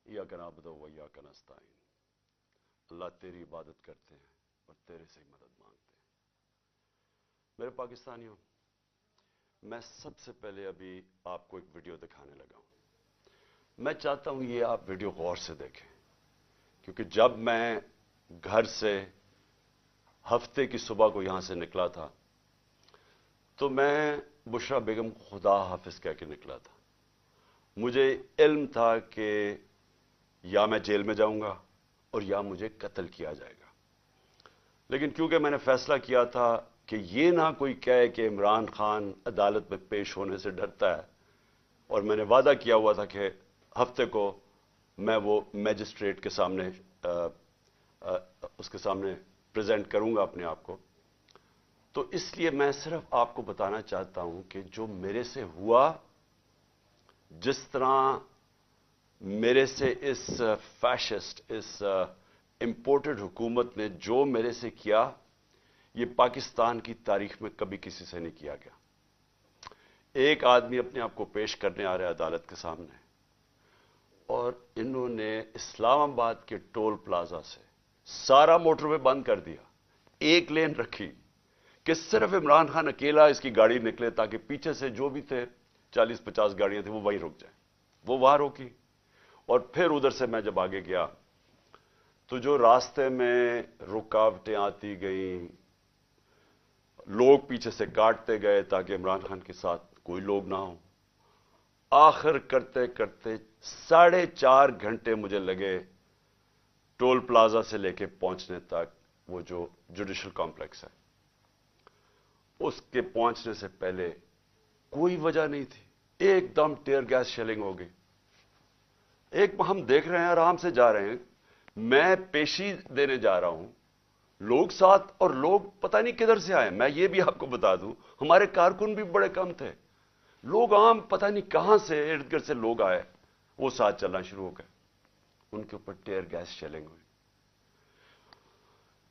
इय्याका नअबुदु व इय्याका नस्तईन। अल्लाह तेरी इबादत करते हैं और तेरे से ही मदद मांगते हैं। मेरे पाकिस्तानियों, मैं सबसे पहले अभी आपको एक वीडियो दिखाने लगा हूं। मैं चाहता हूं ये आप वीडियो गौर से देखें, क्योंकि जब मैं घर से हफ्ते की सुबह को यहां से निकला था तो मैं बुशरा बेगम को खुदा हाफिज कह के निकला था। मुझे इल्म था कि या मैं जेल में जाऊंगा और या मुझे कत्ल किया जाएगा, लेकिन क्योंकि मैंने फैसला किया था कि ये ना कोई कहे कि इमरान खान अदालत में पेश होने से डरता है, और मैंने वादा किया हुआ था कि हफ्ते को मैं वो मैजिस्ट्रेट के सामने उसके सामने प्रेजेंट करूंगा अपने आप को, तो इसलिए मैं सिर्फ आपको बताना चाहता हूं कि जो मेरे से हुआ, जिस तरह मेरे से इस फैशिस्ट, इस इंपोर्टेड हुकूमत ने जो मेरे से किया, ये पाकिस्तान की तारीख में कभी किसी से नहीं किया गया। एक आदमी अपने आप को पेश करने आ रहा है अदालत के सामने, और इन्होंने इस्लामाबाद के टोल प्लाजा से सारा मोटरवे बंद कर दिया, एक लेन रखी कि सिर्फ इमरान खान अकेला इसकी गाड़ी निकले, ताकि पीछे से जो भी थे 40-50 गाड़ियां थी वो वहीं रुक जाए। वो वहां रोकी, और फिर उधर से मैं जब आगे गया तो जो रास्ते में रुकावटें आती गई, लोग पीछे से काटते गए ताकि इमरान खान के साथ कोई लोग ना हो। आखिर करते करते 4.5 घंटे मुझे लगे टोल प्लाजा से लेके पहुंचने तक। वो जो जुडिशल कॉम्प्लेक्स है उसके पहुंचने से पहले कोई वजह नहीं थी, एकदम टीयर गैस शेलिंग हो गई। एक हम देख रहे हैं, आराम से जा रहे हैं, मैं पेशी देने जा रहा हूं, लोग साथ, और लोग पता नहीं किधर से आए। मैं ये भी आपको बता दूं, हमारे कारकुन भी बड़े कम थे, लोग आम पता नहीं कहां से इर्द गिर्द से लोग आए, वो साथ चलना शुरू हो गए, उनके ऊपर टीयर गैस शेलिंग हुई।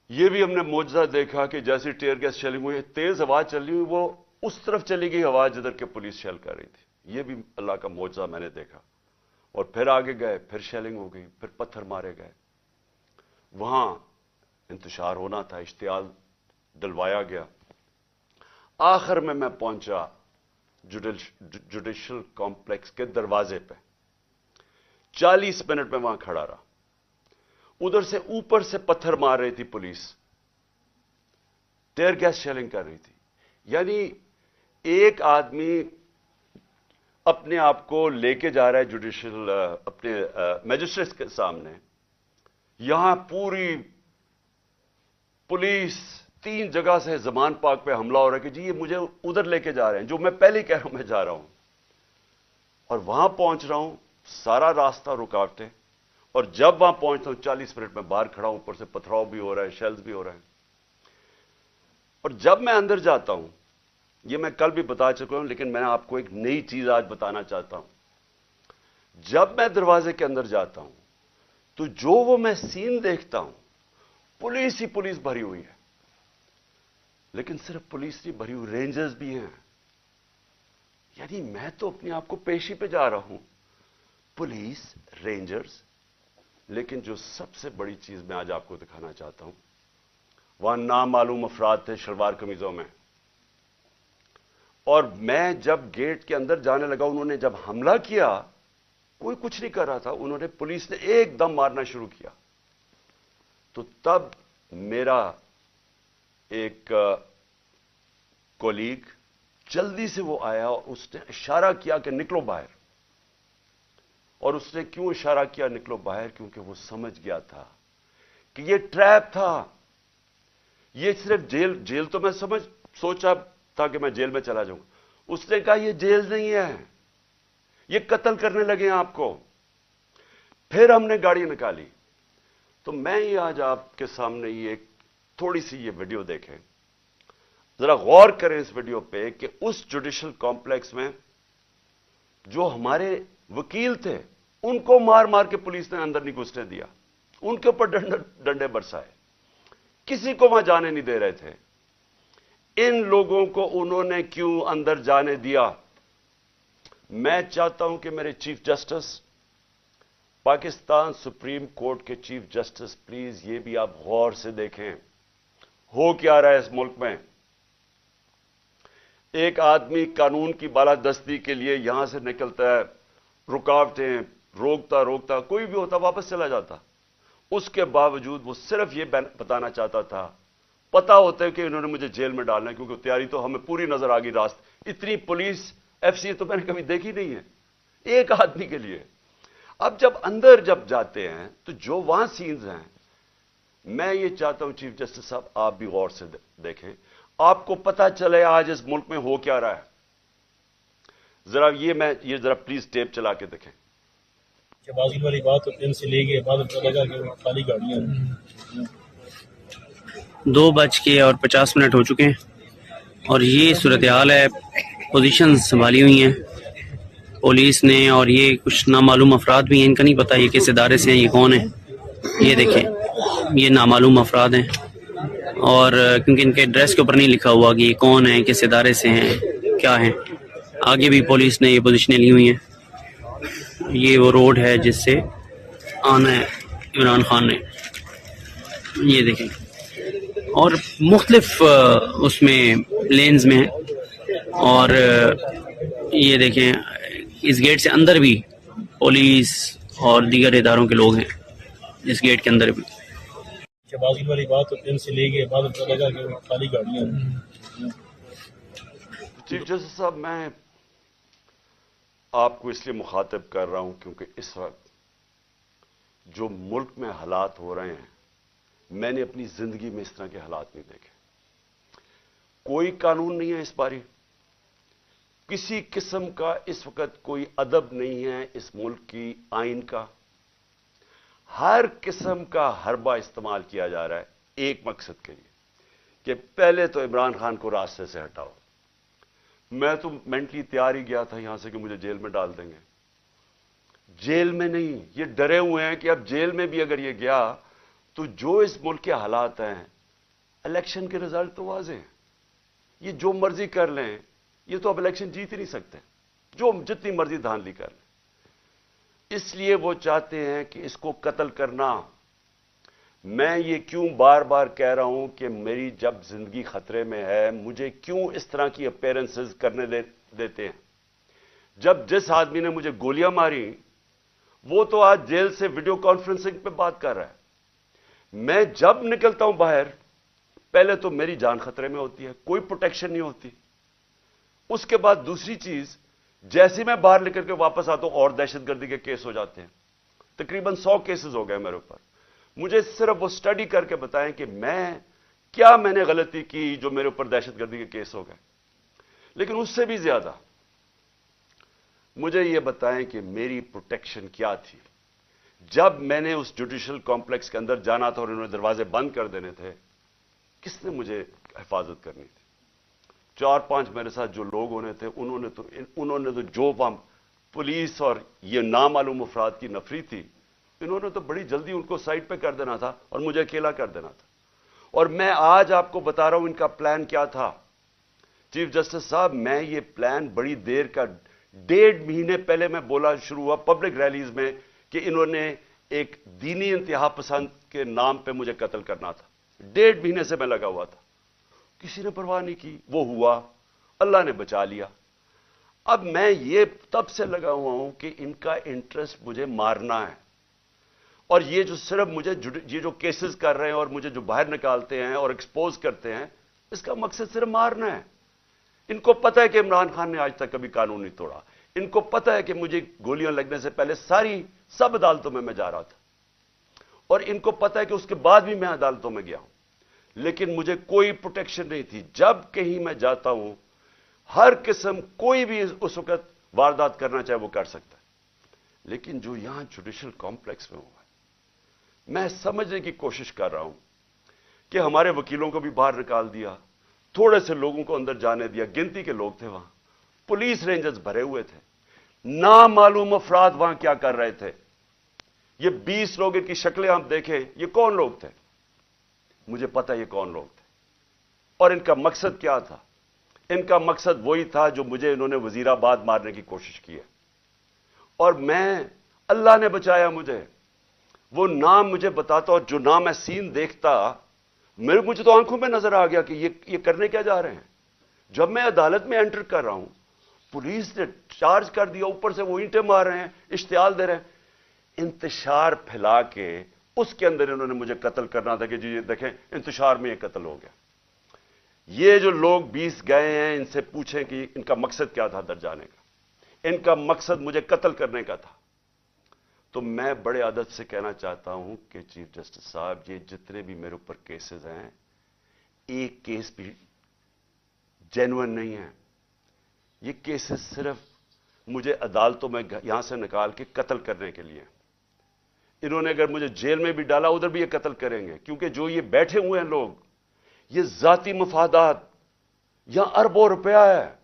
ये भी हमने मौजज़ा देखा कि जैसी टीयर गैस शेलिंग हुई, तेज हवा चल रही हुई, वो उस तरफ चली गई हवा जिधर के पुलिस शेल कर रही थी। ये भी अल्लाह का मौजज़ा मैंने देखा। और फिर आगे गए, फिर शेलिंग हो गई, फिर पत्थर मारे गए। वहां इंतशार होना था, इश्तियाल डलवाया गया। आखिर में मैं पहुंचा जुडिशल कॉम्प्लेक्स के दरवाजे पे। 40 मिनट में वहां खड़ा रहा। उधर से ऊपर से पत्थर मार रही थी पुलिस, टीयर गैस शेलिंग कर रही थी। यानी एक आदमी अपने आप को लेके जा रहा है जुडिशल अपने मैजिस्ट्रेट के सामने, यहां पूरी पुलिस 3 जगह से जमान पाक पे हमला हो रहा है कि जी ये मुझे उधर लेके जा रहे हैं, जो मैं पहले ही कह रहा हूं मैं जा रहा हूं। और वहां पहुंच रहा हूं, सारा रास्ता रुकावटें, और जब वहां पहुंचता हूं 40 मिनट में बाहर खड़ा हूं, ऊपर से पथराव भी हो रहा है, शेल्स भी हो रहे हैं। और जब मैं अंदर जाता हूं, ये मैं कल भी बता चुका हूं, लेकिन मैं आपको एक नई चीज आज बताना चाहता हूं। जब मैं दरवाजे के अंदर जाता हूं तो जो वो मैं सीन देखता हूं, पुलिस ही पुलिस भरी हुई है। लेकिन सिर्फ पुलिस नहीं भरी हुई, रेंजर्स भी हैं। यानी मैं तो अपने आप को पेशी पे जा रहा हूं, पुलिस, रेंजर्स। लेकिन जो सबसे बड़ी चीज मैं आज आपको दिखाना चाहता हूं, वहां नामालूम अफराद थे शलवार कमीजों में। और मैं जब गेट के अंदर जाने लगा, उन्होंने जब हमला किया, कोई कुछ नहीं कर रहा था, उन्होंने, पुलिस ने एकदम मारना शुरू किया। तो तब मेरा एक कोलीग जल्दी से वो आया और उसने इशारा किया कि निकलो बाहर। और उसने क्यों इशारा किया निकलो बाहर? क्योंकि वो समझ गया था कि ये ट्रैप था। ये सिर्फ जेल तो मैं सोचा था कि मैं जेल में चला जाऊंगा। उसने कहा ये जेल नहीं है, ये कत्ल करने लगे हैं आपको। फिर हमने गाड़ी निकाली। तो मैं ये आज आपके सामने ये थोड़ी सी ये वीडियो देखें, जरा गौर करें इस वीडियो पे कि उस जुडिशल कॉम्प्लेक्स में जो हमारे वकील थे, उनको मार मार के पुलिस ने अंदर नहीं घुसने दिया, उनके ऊपर डंडे बरसाए, किसी को वहां जाने नहीं दे रहे थे। इन लोगों को उन्होंने क्यों अंदर जाने दिया? मैं चाहता हूं कि मेरे chief justice Pakistan supreme court के चीफ जस्टिस, प्लीज ये भी आप गौर से देखें, हो क्या रहा है इस मुल्क में। एक आदमी कानून की बालादस्ती के लिए यहां से निकलता है, रुकावटें रोकता रोकता, कोई भी होता वापस चला जाता। उसके बावजूद वो सिर्फ ये बताना चाहता था, पता होता है कि इन्होंने मुझे जेल में डालना है, क्योंकि तैयारी तो हमें पूरी नजर आ गई। रास्ते इतनी पुलिस एफसी तो मैंने कभी देखी नहीं है एक आदमी के लिए। अब जब अंदर जाते हैं तो जो वहां सीन्स हैं, मैं ये चाहता हूं चीफ जस्टिस साहब आप भी गौर से देखें, आपको पता चले आज इस मुल्क में हो क्या रहा है। जरा ये जरा प्लीज टेप चला के देखें। बाजी वाली बात तो दिन से ले गए, बाद में पता लगा कि वो खाली गाड़ियां हैं। 2:50 हो चुके हैं और ये सूरत हाल है। पोजीशन संभाली हुई हैं पुलिस ने, और ये कुछ नामालूम अफराद भी हैं, इनका नहीं पता ये किस इदारे से हैं, ये कौन है। ये देखें, ये नामालूम अफराद हैं, और क्योंकि इनके एड्रेस के ऊपर नहीं लिखा हुआ कि ये कौन है, किस इदारे से हैं, क्या हैं। आगे भी पुलिस ने ये पोजीशनें ली हुई हैं। ये वो रोड है जिससे आना है इमरान खान ने, ये देखें, और मुख्तलिफ उसमें लेन्स में है। और ये देखें, इस गेट से अंदर भी पुलिस और दीगर इदारों के लोग हैं, इस गेट के अंदर भी। बाजी वाली बात तो दिन से ले गए, बाद में पता लगा कि वो खाली गाड़ियां हैं। चीफ जस्टिस साहब, मैं आपको इसलिए मुखातिब कर रहा हूं क्योंकि इस वक्त जो मुल्क में हालात हो रहे हैं, मैंने अपनी जिंदगी में इस तरह के हालात नहीं देखे। कोई कानून नहीं है इस बारी, किसी किस्म का इस वक्त कोई अदब नहीं है इस मुल्क की आइन का। हर किस्म का हरबा इस्तेमाल किया जा रहा है एक मकसद के लिए कि पहले तो इमरान खान को रास्ते से हटाओ। मैं तो मेंटली तैयार ही गया था यहां से कि मुझे जेल में डाल देंगे। जेल में नहीं, ये डरे हुए हैं कि अब जेल में भी अगर ये गया तो जो इस मुल्क के हालात हैं, इलेक्शन के रिजल्ट तो वाज़ेह हैं, ये जो मर्जी कर लें, ये तो अब इलेक्शन जीत ही नहीं सकते, जो जितनी मर्जी धांधली कर लें। इसलिए वो चाहते हैं कि इसको कत्ल करना। मैं ये क्यों बार बार कह रहा हूं कि मेरी जब जिंदगी खतरे में है, मुझे क्यों इस तरह की अपीयरेंसेस करने देते हैं। जब जिस आदमी ने मुझे गोलियां मारी वो तो आज जेल से वीडियो कॉन्फ्रेंसिंग पे बात कर रहा है। मैं जब निकलता हूं बाहर, पहले तो मेरी जान खतरे में होती है, कोई प्रोटेक्शन नहीं होती। उसके बाद दूसरी चीज, जैसे मैं बाहर निकल के वापस आता हूं और दहशतगर्दी के केस हो जाते हैं। तकरीबन 100 केसेस हो गए मेरे ऊपर। मुझे सिर्फ वो स्टडी करके बताएं कि मैंने गलती की जो मेरे ऊपर दहशतगर्दी के केस हो गए। लेकिन उससे भी ज्यादा मुझे यह बताएं कि मेरी प्रोटेक्शन क्या थी। जब मैंने उस जुडिशल कॉम्प्लेक्स के अंदर जाना था और इन्होंने दरवाजे बंद कर देने थे, किसने मुझे हिफाजत करनी थी? 4-5 मेरे साथ जो लोग होने थे, उन्होंने तो जो पुलिस और ये नामालूम अफराद की नफरी थी, इन्होंने तो बड़ी जल्दी उनको साइड पे कर देना था और मुझे अकेला कर देना था। और मैं आज आपको बता रहा हूं इनका प्लान क्या था। चीफ जस्टिस साहब, मैं ये प्लान बड़ी देर का, 1.5 महीने पहले मैं बोला शुरू हुआ पब्लिक रैलीज में कि इन्होंने एक दीनी इंतहा पसंद के नाम पे मुझे कत्ल करना था। 1.5 महीने से मैं लगा हुआ था, किसी ने परवाह नहीं की। वो हुआ, अल्लाह ने बचा लिया। अब मैं ये तब से लगा हुआ हूं कि इनका इंटरेस्ट मुझे मारना है। और ये जो सिर्फ मुझे ये जो केसेस कर रहे हैं और मुझे जो बाहर निकालते हैं और एक्सपोज करते हैं, इसका मकसद सिर्फ मारना है। इनको पता है कि इमरान खान ने आज तक कभी कानून नहीं तोड़ा। इनको पता है कि मुझे गोलियां लगने से पहले सब अदालतों में मैं जा रहा था, और इनको पता है कि उसके बाद भी मैं अदालतों में गया हूं, लेकिन मुझे कोई प्रोटेक्शन नहीं थी। जब कहीं मैं जाता हूं, हर किस्म कोई भी उस वक्त वारदात करना चाहे वो कर सकता है। लेकिन जो यहां जुडिशल कॉम्प्लेक्स में हुआ है, मैं समझने की कोशिश कर रहा हूं कि हमारे वकीलों को भी बाहर निकाल दिया, थोड़े से लोगों को अंदर जाने दिया, गिनती के लोग थे वहां, पुलिस रेंजर्स भरे हुए थे, नामालूम अफराद वहां क्या कर रहे थे। ये 20 लोग, इनकी शक्लें आप देखें, ये कौन लोग थे? मुझे पता है ये कौन लोग थे और इनका मकसद क्या था। इनका मकसद वही था जो मुझे इन्होंने वजीराबाद मारने की कोशिश की है। और मैं अल्लाह ने बचाया मुझे। वो नाम मुझे बताता और जो नाम मैं सीन देखता, मुझे तो आंखों में नजर आ गया कि ये करने क्या जा रहे हैं। जब मैं अदालत में एंटर कर रहा हूं, पुलिस ने चार्ज कर दिया, ऊपर से वो ईंटें मार रहे हैं, इश्तिहाल दे रहे हैं, इंतशार फैला के उसके अंदर इन्होंने मुझे कत्ल करना था कि जी ये देखें इंतशार में ये कत्ल हो गया। ये जो लोग 20 गए हैं, इनसे पूछें कि इनका मकसद क्या था अंदर जाने का। इनका मकसद मुझे कत्ल करने का था। तो मैं बड़े अदब से कहना चाहता हूं कि चीफ जस्टिस साहब, ये जितने भी मेरे ऊपर केसेस हैं, एक केस भी जेन्युइन नहीं है। ये केसेस सिर्फ मुझे अदालतों में यहां से निकाल के कत्ल करने के लिए। इन्होंने अगर मुझे जेल में भी डाला, उधर भी ये कत्ल करेंगे, क्योंकि जो ये बैठे हुए हैं लोग, ये जाती मफादात, यहां अरबों रुपया है,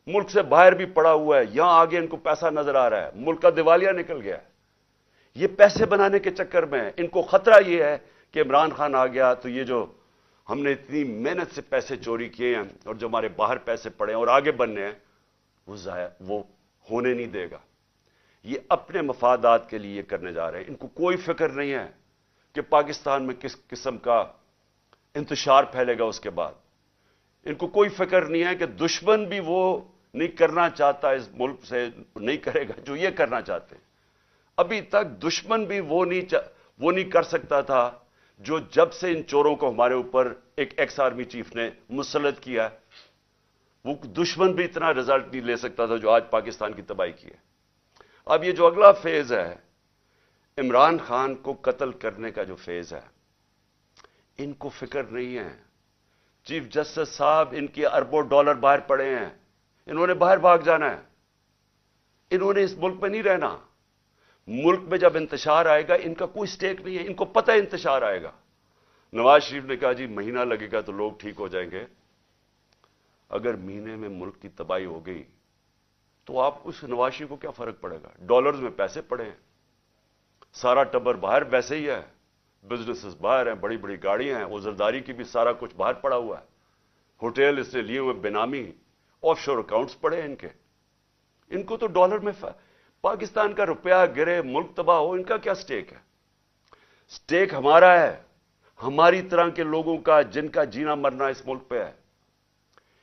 मुल्क से बाहर भी पड़ा हुआ है, यहां आगे इनको पैसा नजर आ रहा है, मुल्क का दिवालिया निकल गया है। ये पैसे बनाने के चक्कर में इनको खतरा ये है कि इमरान खान आ गया तो ये जो हमने इतनी मेहनत से पैसे चोरी किए हैं और जो हमारे बाहर पैसे पड़े हैं और आगे बनने हैं, वो होने नहीं देगा। ये अपने मफादात के लिए करने जा रहे हैं। इनको कोई फिक्र नहीं है कि पाकिस्तान में किस किस्म का इंतशार फैलेगा उसके बाद। इनको कोई फिक्र नहीं है कि दुश्मन भी वो नहीं करना चाहता, इस मुल्क से नहीं करेगा जो ये करना चाहते हैं। अभी तक दुश्मन भी वो नहीं कर सकता था जो जब से इन चोरों को हमारे ऊपर एक एक्स आर्मी चीफ ने मुसल्लत किया, वो दुश्मन भी इतना रिजल्ट नहीं ले सकता था जो आज पाकिस्तान की तबाही की है। अब ये जो अगला फेज है, इमरान खान को कत्ल करने का जो फेज है, इनको फिक्र नहीं है। चीफ जस्टिस साहब, इनके अरबों डॉलर बाहर पड़े हैं, इन्होंने बाहर भाग जाना है, इन्होंने इस मुल्क में नहीं रहना। मुल्क में जब इंतशार आएगा, इनका कोई स्टेक नहीं है, इनको पता है इंतशार आएगा। नवाज शरीफ ने कहा जी महीना लगेगा तो लोग ठीक हो जाएंगे। अगर महीने में मुल्क की तबाही हो गई तो आप उस नवाज शरीफ को क्या फर्क पड़ेगा? डॉलर्स में पैसे पड़े हैं, सारा टब्बर बाहर वैसे ही है, बिजनेसेस बाहर हैं, बड़ी बड़ी गाड़ियां हैं, उजरदारी की भी सारा कुछ बाहर पड़ा हुआ है, होटल इसने लिए हुए बेनामी, ऑफशोर अकाउंट्स पड़े हैं इनके। इनको तो डॉलर में पाकिस्तान का रुपया गिरे, मुल्क तबाह हो, इनका क्या स्टेक है? स्टेक हमारा है, हमारी तरह के लोगों का, जिनका जीना मरना इस मुल्क पे है।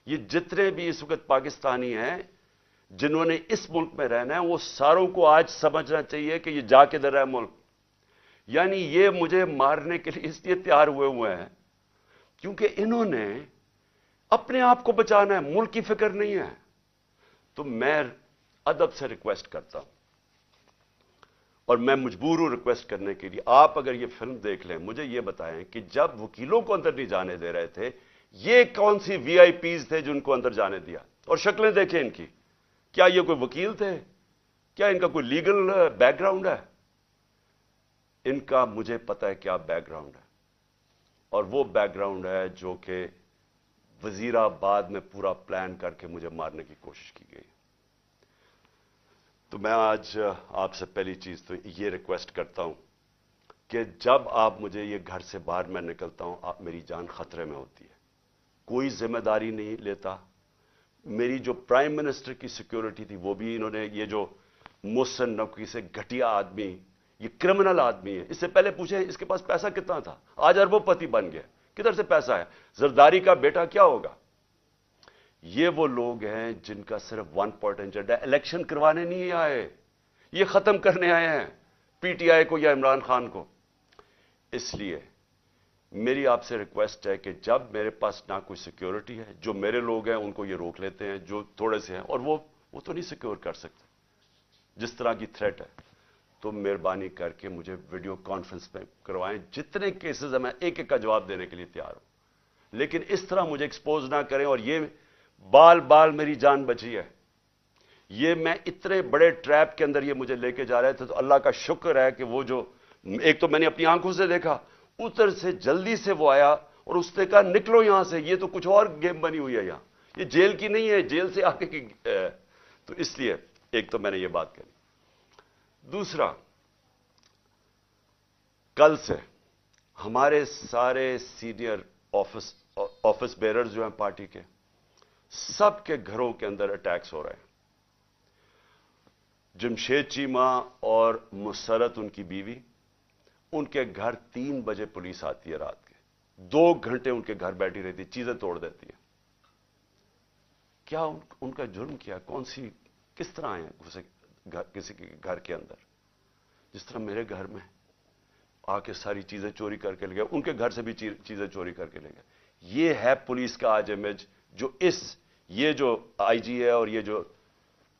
ये जितने भी इस वक्त पाकिस्तानी हैं जिन्होंने इस मुल्क में रहना है, वो सारों को आज समझना चाहिए कि ये जा किधर रहा है मुल्क। यानी ये मुझे मारने के लिए इसलिए तैयार हुए हैं क्योंकि इन्होंने अपने आप को बचाना है, मुल्क की फिक्र नहीं है। तो मैं अदब से रिक्वेस्ट करता हूं और मैं मजबूर हूं रिक्वेस्ट करने के लिए, आप अगर ये फिल्म देख लें, मुझे ये बताएं कि जब वकीलों को अंदर नहीं जाने दे रहे थे, ये कौन सी वीआईपीज थे जिनको अंदर जाने दिया? और शक्लें देखें इनकी, क्या ये कोई वकील थे? क्या इनका कोई लीगल बैकग्राउंड है? इनका मुझे पता है क्या बैकग्राउंड है, और वो बैकग्राउंड है जो कि वजीराबाद में पूरा प्लान करके मुझे मारने की कोशिश की गई। तो मैं आज आपसे पहली चीज तो ये रिक्वेस्ट करता हूं कि जब आप मुझे ये घर से बाहर मैं निकलता हूं, आप मेरी जान खतरे में होती है, कोई जिम्मेदारी नहीं लेता। मेरी जो प्राइम मिनिस्टर की सिक्योरिटी थी वो भी इन्होंने, ये जो मोहसिन नकवी से घटिया आदमी, ये क्रिमिनल आदमी है, इससे पहले पूछे इसके पास पैसा कितना था, आज अरबोपति बन गया, किधर से पैसा है? जरदारी का बेटा क्या होगा? ये वो लोग हैं जिनका सिर्फ वन पॉइंट एजेंडा, इलेक्शन करवाने नहीं आए, ये खत्म करने आए हैं पीटीआई को या इमरान खान को। इसलिए मेरी आपसे रिक्वेस्ट है कि जब मेरे पास ना कोई सिक्योरिटी है, जो मेरे लोग हैं उनको ये रोक लेते हैं जो थोड़े से हैं, और वो तो नहीं सिक्योर कर सकते जिस तरह की थ्रेट है, तो मेहरबानी करके मुझे वीडियो कॉन्फ्रेंस में करवाएं। जितने केसेस हैं मैं एक एक का जवाब देने के लिए तैयार हूं, लेकिन इस तरह मुझे एक्सपोज ना करें। और ये बाल बाल मेरी जान बची है, ये मैं इतने बड़े ट्रैप के अंदर ये मुझे लेके जा रहे थे, तो अल्लाह का शुक्र है कि वो जो एक तो मैंने अपनी आंखों से देखा, उधर से जल्दी से वो आया और उसने कहा निकलो यहां से, ये तो कुछ और गेम बनी हुई है, यहां ये जेल की नहीं है, जेल से आगे की। तो इसलिए एक तो मैंने ये बात कही। दूसरा, कल से हमारे सारे सीनियर ऑफिस बेरर्स जो हैं पार्टी के, सबके घरों के अंदर अटैक्स हो रहे हैं। जमशेद चीमा और मुसरत उनकी बीवी, उनके घर 3 बजे पुलिस आती है रात के, 2 घंटे उनके घर बैठी रहती है, चीजें तोड़ देती है। क्या उनका जुर्म किया? किस तरह आए घुसे किसी के घर के अंदर? जिस तरह मेरे घर में आके सारी चीजें चोरी करके ले गए, उनके घर से भी चीजें चोरी करके ले गए। ये है पुलिस का आज इमेज जो ये जो आईजी है और ये जो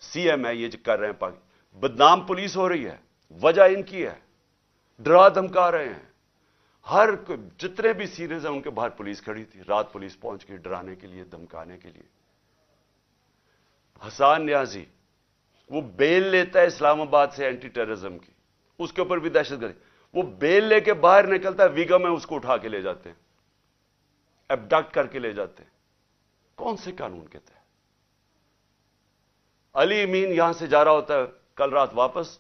सीएम है ये जो कर रहे हैं। बदनाम पुलिस हो रही है, वजह इनकी है, डरा धमका रहे हैं। जितने भी सीरीज हैं उनके बाहर पुलिस खड़ी थी, रात पुलिस पहुंच गई डराने के लिए, धमकाने के लिए। हसान न्याजी वो बेल लेता है इस्लामाबाद से एंटी टेररिज्म की, उसके ऊपर भी दहशतगर्दी, वो बेल लेके बाहर निकलता है, वीगा में उसको उठा के ले जाते हैं, एबडक्ट करके ले जाते हैं। कौन से कानून के तहत? अली अमीन यहां से जा रहा होता है कल रात वापस,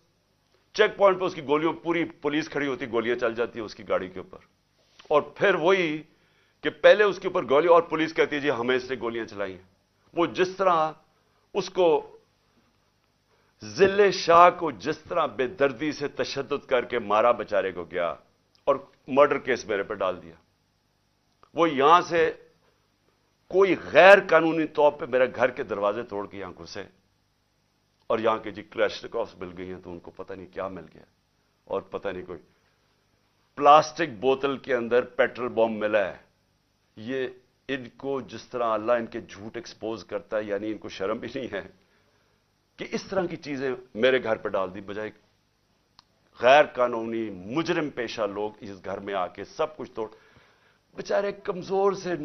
चेक पॉइंट पे उसकी गोलियों, पूरी पुलिस खड़ी होती, गोलियां चल जाती है उसकी गाड़ी के ऊपर, और फिर वही कि पहले उसके ऊपर गोली और पुलिस कहती है जी हमें इससे गोलियां चलाई हैं। वो जिस तरह उसको जिले शाह को जिस तरह बेदर्दी से तशद्दुद करके मारा बेचारे को गया और मर्डर केस मेरे पे डाल दिया, वो यहां से कोई गैर कानूनी तौर पे मेरे घर के दरवाजे तोड़ के यहां घुसे और यहां के जी क्लैशनिकोव्स मिल गई हैं तो उनको पता नहीं क्या मिल गया, और पता नहीं कोई प्लास्टिक बोतल के अंदर पेट्रोल बॉम्ब मिला है। ये इनको जिस तरह अल्लाह इनके झूठ एक्सपोज करता है, यानी इनको शर्म भी नहीं है कि इस तरह की चीजें मेरे घर पर डाल दी, बजाय गैर कानूनी मुजरिम पेशा लोग इस घर में आके सब कुछ तोड़। बेचारे कमजोर से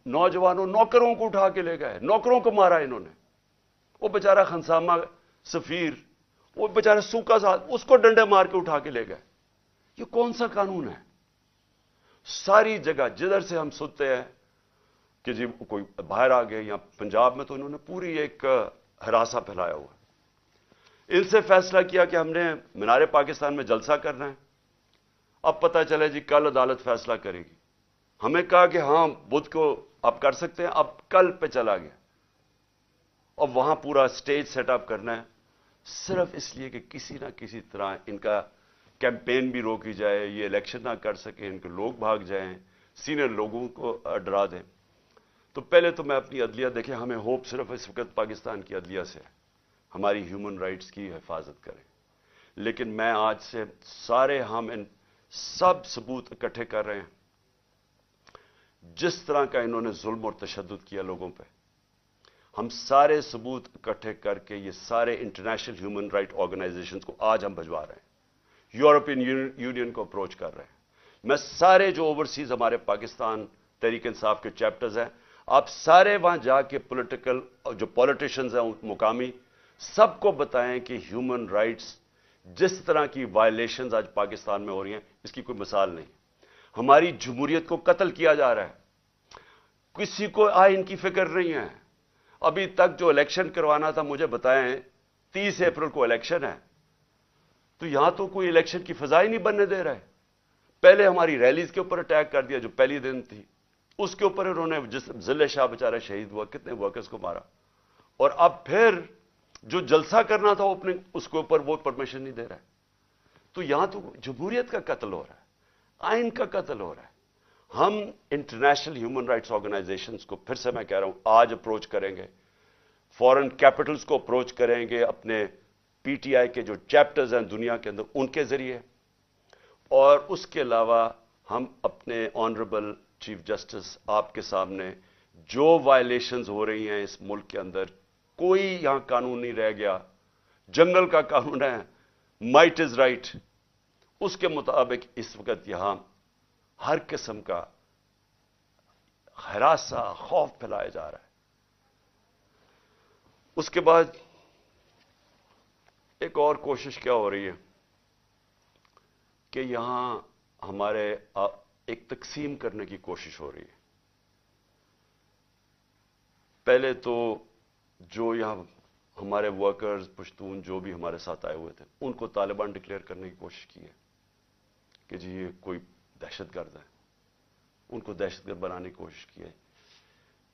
नौजवानों, नौकरों को उठा के ले गए, नौकरों को मारा इन्होंने। वो बेचारा खनसामा सफीर, वो बेचारा सूखा साथ, उसको डंडे मार के उठा के ले गए। ये कौन सा कानून है? सारी जगह जिधर से हम सुनते हैं कि जी कोई बाहर आ गए, या पंजाब में तो इन्होंने पूरी एक हरासा फैलाया हुआ। इनसे फैसला किया कि हमने मीनारे पाकिस्तान में जलसा करना है। अब पता चला जी कल अदालत फैसला करेगी। हमें कहा कि हां बुध को आप कर सकते हैं, अब कल पे चला गया और वहां पूरा स्टेज सेटअप करना है, सिर्फ इसलिए कि किसी ना किसी तरह इनका कैंपेन भी रोकी जाए, ये इलेक्शन ना कर सके, इनके लोग भाग जाएं, सीनियर लोगों को डरा दें। तो पहले तो मैं अपनी अदलिया देखें, हमें होप सिर्फ इस वक्त पाकिस्तान की अदलिया से है, हमारी ह्यूमन राइट्स की हिफाजत करें। लेकिन मैं आज से सारे हम इन सब सबूत इकट्ठे कर रहे हैं। जिस तरह का इन्होंने जुल्म और तशद्दुद किया लोगों पे, हम सारे सबूत इकट्ठे करके ये सारे इंटरनेशनल ह्यूमन राइट ऑर्गेनाइजेशंस को आज हम भिजवा रहे हैं, यूरोपियन यूनियन को अप्रोच कर रहे हैं। मैं सारे जो ओवरसीज हमारे पाकिस्तान तहरीक इंसाफ के चैप्टर्स हैं, आप सारे वहां जाके जो पॉलिटिशियंस हैं मुकामी, सबको बताएं कि ह्यूमन राइट्स जिस तरह की वायलेशंस आज पाकिस्तान में हो रही हैं, इसकी कोई मिसाल नहीं। हमारी जमहूरियत को कत्ल किया जा रहा है, किसी को आइन की फिक्र नहीं है। अभी तक जो इलेक्शन करवाना था, मुझे बताएं 30 अप्रैल को इलेक्शन है, तो यहां तो कोई इलेक्शन की फिजा ही नहीं बनने दे रहा है। पहले हमारी रैलीज के ऊपर अटैक कर दिया, जो पहली दिन थी उसके ऊपर उन्होंने, जिस जिले शाह बेचारा शहीद हुआ, कितने वर्कर्स को मारा, और अब फिर जो जलसा करना था ओपनिंग, उसके ऊपर वो परमिशन नहीं दे रहा है। तो यहां तो जमहूरियत का कत्ल हो रहा है, आइन का कत्ल हो रहा है। हम इंटरनेशनल ह्यूमन राइट्स ऑर्गेनाइजेशंस को फिर से मैं कह रहा हूं आज अप्रोच करेंगे, फॉरेन कैपिटल्स को अप्रोच करेंगे, अपने पीटीआई के जो चैप्टर्स हैं दुनिया के अंदर उनके जरिए, और उसके अलावा हम अपने ऑनरेबल चीफ जस्टिस आपके सामने जो वायलेशंस हो रही हैं इस मुल्क के अंदर, कोई यहां कानून नहीं रह गया। जंगल का कानून है, माइट इज राइट, उसके मुताबिक इस वक्त यहां हर किस्म का हरासा, खौफ फैलाया जा रहा है। उसके बाद एक और कोशिश क्या हो रही है कि यहां हमारे एक तकसीम करने की कोशिश हो रही है। पहले तो जो यहां हमारे वर्कर्स, पश्तून जो भी हमारे साथ आए हुए थे, उनको तालिबान डिक्लेयर करने की कोशिश की है कि जी ये कोई दहशतगर्द है, उनको दहशतगर्द बनाने की कोशिश की है।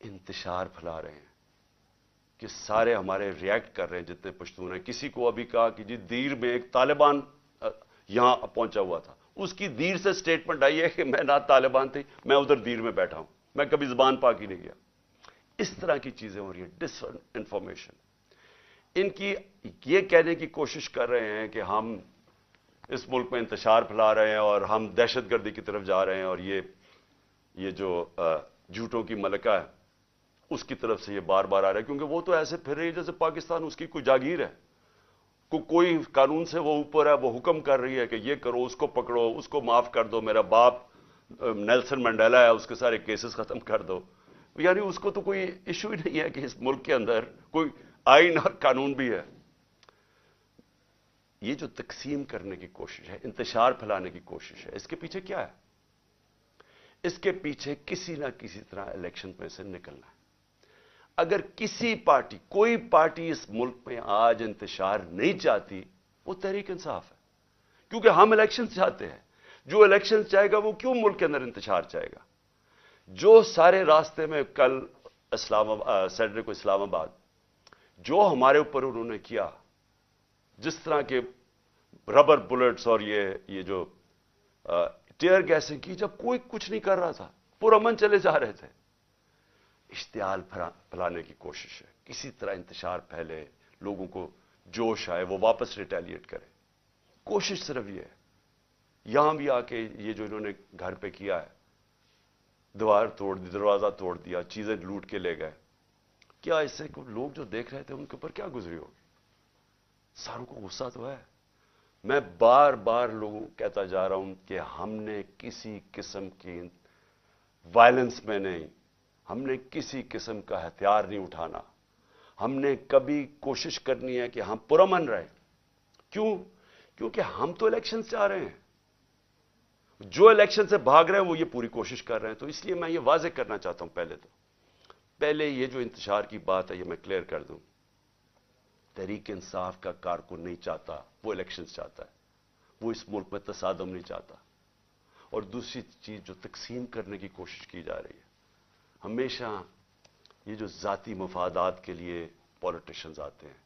इंतशार फैला रहे हैं کہ سارے ہمارے ریئیکٹ کر رہے ہیں جتنے پشتون ہیں. کسی کو ابھی کہا کہ جی دیر میں ایک طالبان یہاں پہنچا ہوا تھا, اس کی دیر سے سٹیٹمنٹ آئی ہے کہ میں نہ طالبان تھی, میں ادھر دیر میں بیٹھا ہوں, میں کبھی زبان پاک ہی نہیں گیا. اس طرح کی چیزیں ہو رہی ہیں, ڈس انفارمیشن. ان کی یہ کہنے کی کوشش کر رہے ہیں کہ ہم اس ملک میں انتشار پھیلا رہے ہیں اور ہم دہشت گردی کی طرف جا رہے ہیں, اور یہ جو جھوٹوں کی ملکہ ہے اس کی طرف سے یہ بار بار آ رہا ہے, کیونکہ وہ تو ایسے پھر رہی ہے جیسے پاکستان اس کی کوئی جاگیر ہے, کوئی قانون سے وہ اوپر ہے, وہ حکم کر رہی ہے کہ یہ کرو, اس کو پکڑو, اس کو معاف کر دو, میرا باپ نیلسن منڈیلا ہے اس کے سارے کیسز ختم کر دو. یعنی اس کو تو کوئی ایشو ہی نہیں ہے کہ اس ملک کے اندر کوئی آئین اور قانون بھی ہے. یہ جو تقسیم کرنے کی کوشش ہے, انتشار پھیلانے کی کوشش ہے, اس کے پیچھے کیا ہے؟ اس کے پیچھے کسی نہ کسی طرح الیکشن میں سے نکلنا ہے. اگر کسی پارٹی, کوئی پارٹی اس ملک میں آج انتشار نہیں چاہتی, وہ تحریک انصاف ہے, کیونکہ ہم الیکشن چاہتے ہیں. جو الیکشن چاہے گا وہ کیوں ملک کے اندر انتشار چاہے گا؟ جو سارے راستے میں کل سیٹرڈے کو اسلام آباد جو ہمارے اوپر انہوں نے کیا, جس طرح کے ربر بلٹس اور یہ جو ٹیئر گیسنگ کی, جب کوئی کچھ نہیں کر رہا تھا, پرامن چلے جا رہے تھے. اشتعال پھیلانے کی کوشش ہے, کسی طرح انتشار پھیلے, لوگوں کو جوش آئے, وہ واپس ریٹیلیٹ کرے. کوشش صرف یہ ہے. یہاں بھی آ کے یہ جو انہوں نے گھر پہ کیا ہے, دیوار توڑ دی, دروازہ توڑ دیا, چیزیں لوٹ کے لے گئے, کیا اس سے لوگ جو دیکھ رہے تھے ان کے اوپر کیا گزری ہوگی؟ ساروں کو غصہ تو ہے. میں بار بار لوگوں کہتا جا رہا ہوں کہ ہم نے کسی قسم کی وائلنس میں نہیں, ہم نے کسی قسم کا ہتھیار نہیں اٹھانا. ہم نے کبھی کوشش کرنی ہے کہ ہم پرامن رہیں. کیوں؟ کیونکہ ہم تو الیکشن سے آ رہے ہیں. جو الیکشن سے بھاگ رہے ہیں وہ یہ پوری کوشش کر رہے ہیں. تو اس لیے میں یہ واضح کرنا چاہتا ہوں, پہلے یہ جو انتشار کی بات ہے یہ میں کلیئر کر دوں. تحریک انصاف کا کارکن نہیں چاہتا وہ الیکشن چاہتا ہے, وہ اس ملک میں تصادم نہیں چاہتا. اور دوسری چیز جو تقسیم کرنے کی کوشش کی جا رہی ہے, ہمیشہ یہ جو ذاتی مفادات کے لیے پولیٹیشنز آتے ہیں,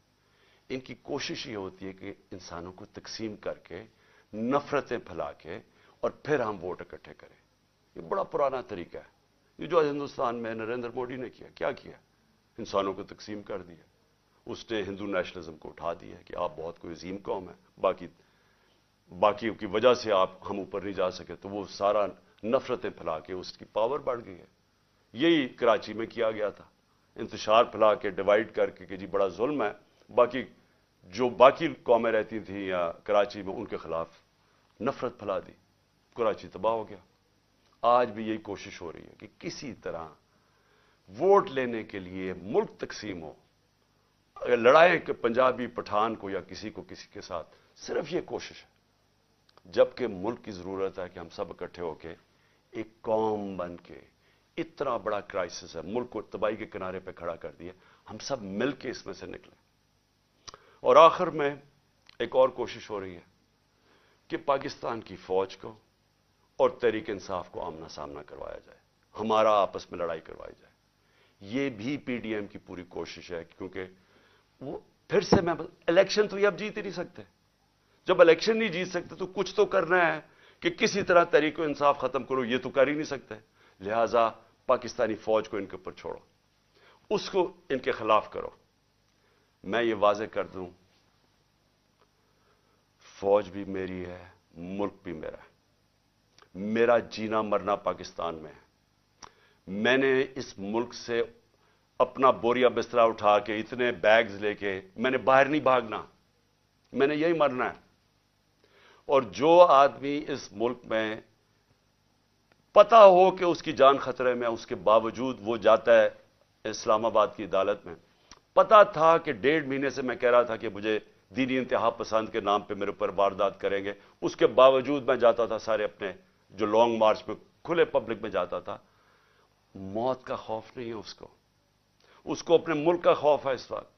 ان کی کوشش یہ ہوتی ہے کہ انسانوں کو تقسیم کر کے, نفرتیں پھیلا کے, اور پھر ہم ووٹ اکٹھے کریں. یہ بڑا پرانا طریقہ ہے. یہ جو ہندوستان میں نریندر مودی نے کیا کیا؟ انسانوں کو تقسیم کر دیا. اس نے ہندو نیشنلزم کو اٹھا دیا کہ آپ بہت کوئی عظیم قوم ہے, باقی کی وجہ سے ہم اوپر نہیں جا سکے, تو وہ سارا نفرتیں پھیلا کے اس کی پاور بڑھ گئی ہے. یہی کراچی میں کیا گیا تھا, انتشار پھیلا کے, ڈیوائیڈ کر کے کہ جی بڑا ظلم ہے. باقی قومیں رہتی تھیں یا کراچی میں, ان کے خلاف نفرت پھیلا دی, کراچی تباہ ہو گیا. آج بھی یہی کوشش ہو رہی ہے کہ کسی طرح ووٹ لینے کے لیے ملک تقسیم ہو. اگر لڑائیں کہ پنجابی پٹھان کو یا کسی کے ساتھ, صرف یہ کوشش ہے. جبکہ ملک کی ضرورت ہے کہ ہم سب اکٹھے ہو کے ایک قوم بن کے, اتنا بڑا کرائسس ہے, ملک کو تباہی کے کنارے پہ کھڑا کر دیا, ہم سب مل کے اس میں سے نکلیں. اور آخر میں ایک اور کوشش ہو رہی ہے کہ پاکستان کی فوج کو اور تحریک انصاف کو آمنا سامنا کروایا جائے, ہمارا آپس میں لڑائی کروائی جائے. یہ بھی پی ڈی ایم کی پوری کوشش ہے, کیونکہ وہ پھر سے الیکشن تو یہ اب جیت ہی نہیں سکتے. جب الیکشن نہیں جیت سکتے تو کچھ تو کرنا ہے کہ کسی طرح تحریک انصاف ختم کرو. یہ تو کر ہی نہیں سکتے. لہذا پاکستانی فوج کو ان کے اوپر چھوڑو, اس کو ان کے خلاف کرو. میں یہ واضح کر دوں, فوج بھی میری ہے, ملک بھی میرا ہے. میرا جینا مرنا پاکستان میں ہے. میں نے اس ملک سے اپنا بوریا بسترا اٹھا کے, اتنے بیگز لے کے, میں نے باہر نہیں بھاگنا, میں نے یہی مرنا ہے. اور جو آدمی اس ملک میں پتا ہو کہ اس کی جان خطرے میں, اس کے باوجود وہ جاتا ہے اسلام آباد کی عدالت میں. پتا تھا کہ 1.5 مہینے سے میں کہہ رہا تھا کہ مجھے دینی انتہا پسند کے نام پہ میرے اوپر واردات کریں گے, اس کے باوجود میں جاتا تھا سارے اپنے جو لانگ مارچ میں کھلے پبلک میں جاتا تھا. موت کا خوف نہیں ہے اس کو اپنے ملک کا خوف ہے. اس وقت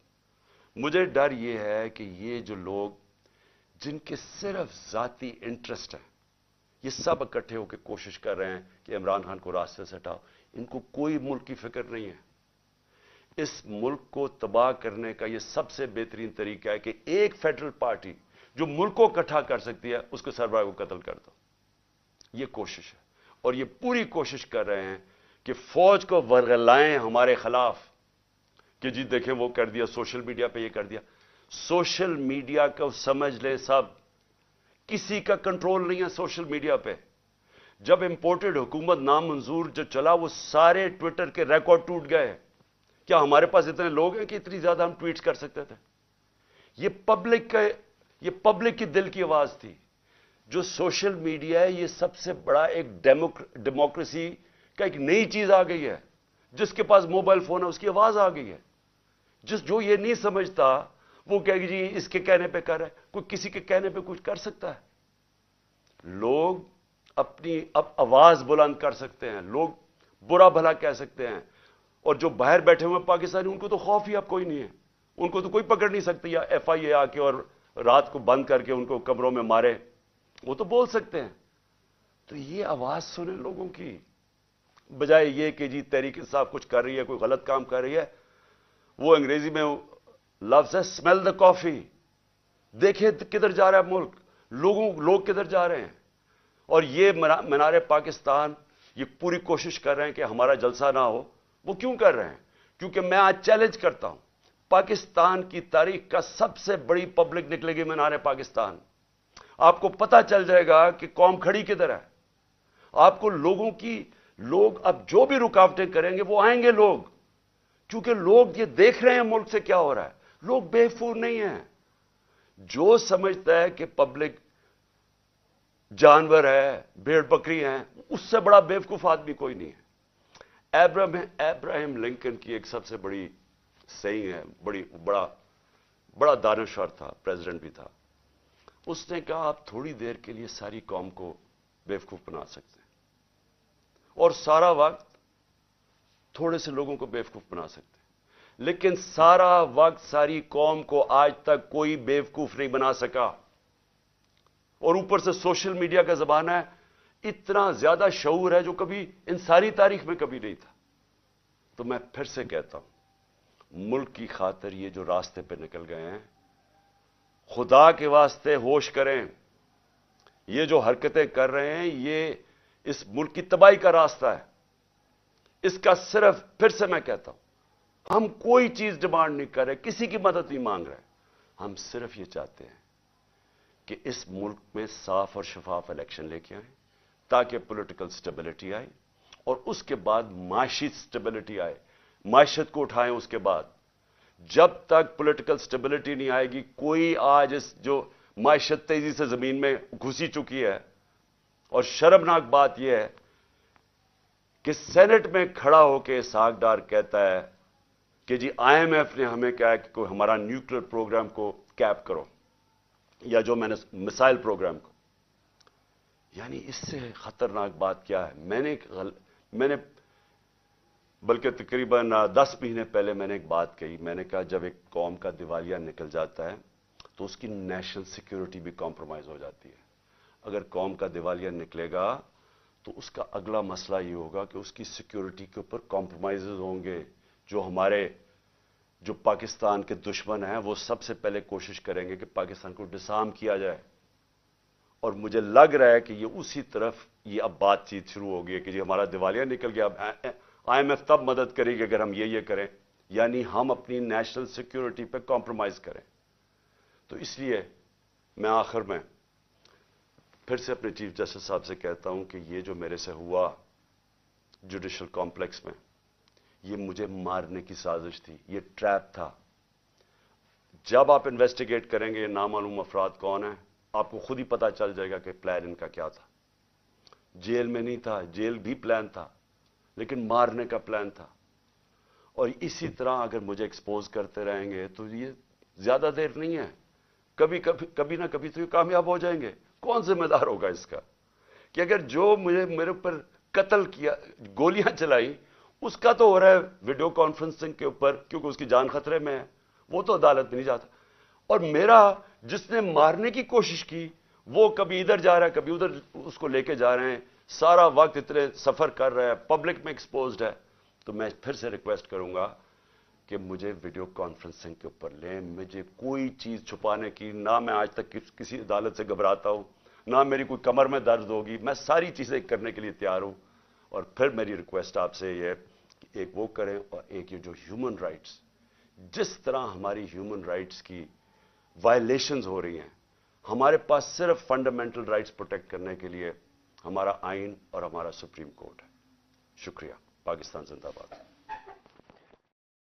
مجھے ڈر یہ ہے کہ یہ جو لوگ جن کے صرف ذاتی انٹرسٹ ہیں, یہ سب اکٹھے ہو کے کوشش کر رہے ہیں کہ عمران خان کو راستے سے ہٹاؤ. ان کو کوئی ملک کی فکر نہیں ہے. इस मुल्क को तबाह करने का यह सबसे बेहतरीन तरीका है कि एक फेडरल पार्टी जो मुल्क को इकट्ठा कर सकती है उसके सरबराह को कत्ल कर दो। यह कोशिश है और ये पूरी कोशिश कर रहे हैं कि फौज को वर्गलाएं हमारे खिलाफ कि जी देखें वो कर दिया, सोशल मीडिया पे ये कर दिया। सोशल मीडिया को समझ लें सब, किसी का कंट्रोल नहीं है सोशल मीडिया पे। जब इंपोर्टेड हुकूमत नामंजूर जो चला वो सारे ट्विटर के रिकॉर्ड टूट गए। क्या हमारे पास इतने लोग हैं कि इतनी ज्यादा हम ट्वीट कर सकते थे? ये पब्लिक की दिल की आवाज थी। जो सोशल मीडिया है ये सबसे बड़ा एक डेमोक्रेसी का एक नई चीज आ गई है। जिसके पास मोबाइल फोन है उसकी आवाज आ गई है। जो ये नहीं समझता वो कहेगी जी इसके कहने पे कर रहा है, कोई किसी के कहने पे कुछ कर सकता है? लोग अपनी अब आवाज बुलंद कर सकते हैं, लोग बुरा भला कह सकते हैं। और जो बाहर बैठे हुए पाकिस्तानी उनको तो खौफ ही अब कोई नहीं है, उनको तो कोई पकड़ नहीं सकती या FIA आके और रात को बंद करके उनको कमरों में मारे, वो तो बोल सकते हैं। तो ये आवाज सुने लोगों की, बजाय ये कि जी तहरीक इंसाफ कुछ कर रही है, कोई गलत काम कर रही है। वो अंग्रेजी में लफ्ज है स्मेल द कॉफी। देखे किधर जा रहा है मुल्क, लोग किधर जा रहे हैं। और ये मीनार पाकिस्तान ये पूरी कोशिश कर रहे हैं कि हमारा जलसा ना हो। वो क्यों कर रहे हैं? क्योंकि मैं आज चैलेंज करता हूं, पाकिस्तान की तारीख का सबसे बड़ी पब्लिक निकलेगी मीनार पाकिस्तान। आपको पता चल जाएगा कि कौम खड़ी किधर है। आपको लोग अब जो भी रुकावटें करेंगे वो आएंगे लोग, क्योंकि लोग ये देख रहे हैं मुल्क से क्या हो रहा है। लोग बेवकूफ नहीं हैं। जो समझता है कि पब्लिक जानवर है, भेड़ बकरी हैं, उससे बड़ा बेवकूफ आदमी कोई नहीं है। अब्राहम लिंकन की एक सबसे बड़ी सही है, बड़ा दानश्वर था, प्रेसिडेंट भी था। उसने कहा आप थोड़ी देर के लिए सारी कौम को बेवकूफ बना सकते हैं और सारा वक्त थोड़े से लोगों को बेवकूफ बना सकते हैं, लेकिन सारा वक्त सारी कौम को आज तक कोई बेवकूफ नहीं बना सका। और ऊपर से सोशल मीडिया का जमाना है, इतना ज्यादा शऊर है जो कभी इन सारी तारीख में कभी नहीं था। तो मैं फिर से कहता हूं, मुल्क की खातिर ये जो रास्ते पे निकल गए हैं, खुदा के वास्ते होश करें। ये जो हरकतें कर रहे हैं ये इस मुल्क की तबाही का रास्ता है। इसका सिर्फ, फिर से मैं कहता हूं, हम कोई चीज डिमांड नहीं कर रहे, किसी की मदद नहीं मांग रहे। हम सिर्फ ये चाहते हैं कि इस मुल्क में साफ और शफाफ इलेक्शन लेके आए ताकि पॉलिटिकल स्टेबिलिटी आए और उसके बाद माशी स्टेबिलिटी आए, माशियत को उठाएं। उसके बाद जब तक पॉलिटिकल स्टेबिलिटी नहीं आएगी, कोई आज इस जो माशियत तेजी से जमीन में घुसी चुकी है। और शर्मनाक बात यह है कि सेनेट में खड़ा होकर इसहाक डार कहता है कि जी IMF ने हमें कहा कि कोई हमारा न्यूक्लियर प्रोग्राम को कैप करो, या जो मैंने मिसाइल प्रोग्राम को। यानी इससे खतरनाक बात क्या है? मैंने बल्कि तकरीबन 10 महीने पहले मैंने एक बात कही। मैंने कहा जब एक कौम का दिवालिया निकल जाता है तो उसकी नेशनल सिक्योरिटी भी कॉम्प्रोमाइज हो जाती है। अगर कौम का दिवालिया निकलेगा तो उसका अगला मसला ये होगा कि उसकी सिक्योरिटी के ऊपर कॉम्प्रोमाइजेज होंगे। जो पाकिस्तान के दुश्मन हैं वो सबसे पहले कोशिश करेंगे कि पाकिस्तान को डिसार्म किया जाए। और मुझे लग रहा है कि ये उसी तरफ ये अब बातचीत शुरू हो गई है कि जी हमारा दिवालिया निकल गया, अब IMF तब मदद करेगी अगर हम ये करें, यानी हम अपनी नेशनल सिक्योरिटी पे कॉम्प्रोमाइज करें। तो इसलिए मैं आखिर में फिर से अपने चीफ जस्टिस साहब से कहता हूं कि ये जो मेरे से हुआ जुडिशल कॉम्प्लेक्स में, ये मुझे मारने की साजिश थी, ये ट्रैप था। जब आप इन्वेस्टिगेट करेंगे नामालूम अफराद कौन है, आपको खुद ही पता चल जाएगा कि प्लान इनका क्या था। जेल में नहीं था, जेल भी प्लान था, लेकिन मारने का प्लान था। और इसी तरह अगर मुझे एक्सपोज करते रहेंगे तो ये ज्यादा देर नहीं है, कभी ना कभी तो ये कामयाब हो जाएंगे। कौन जिम्मेदार होगा इसका कि अगर जो मेरे ऊपर कत्ल किया, गोलियां चलाई, उसका तो हो रहा है वीडियो कॉन्फ्रेंसिंग के ऊपर, क्योंकि उसकी जान खतरे में है, वो तो अदालत में नहीं जाता। और मेरा जिसने मारने की कोशिश की वो कभी इधर जा रहा है, कभी उधर उसको लेके जा रहे हैं, सारा वक्त इतने सफर कर रहा है, पब्लिक में एक्सपोज्ड है। तो मैं फिर से रिक्वेस्ट करूंगा کہ مجھے ویڈیو کانفرنسنگ کے اوپر لیں. مجھے کوئی چیز چھپانے کی، نہ میں آج تک کسی عدالت سے گھبراتا ہوں، نہ میری کوئی کمر میں درد ہوگی. میں ساری چیزیں کرنے کے لیے تیار ہوں. اور پھر میری ریکویسٹ آپ سے یہ ہے کہ ایک وہ کریں، اور ایک یہ جو ہیومن رائٹس، جس طرح ہماری ہیومن رائٹس کی وائلیشنز ہو رہی ہیں، ہمارے پاس صرف فنڈامنٹل رائٹس پروٹیکٹ کرنے کے لیے ہمارا آئین اور ہمارا سپریم کورٹ ہے. شکریہ. پاکستان زندہ باد.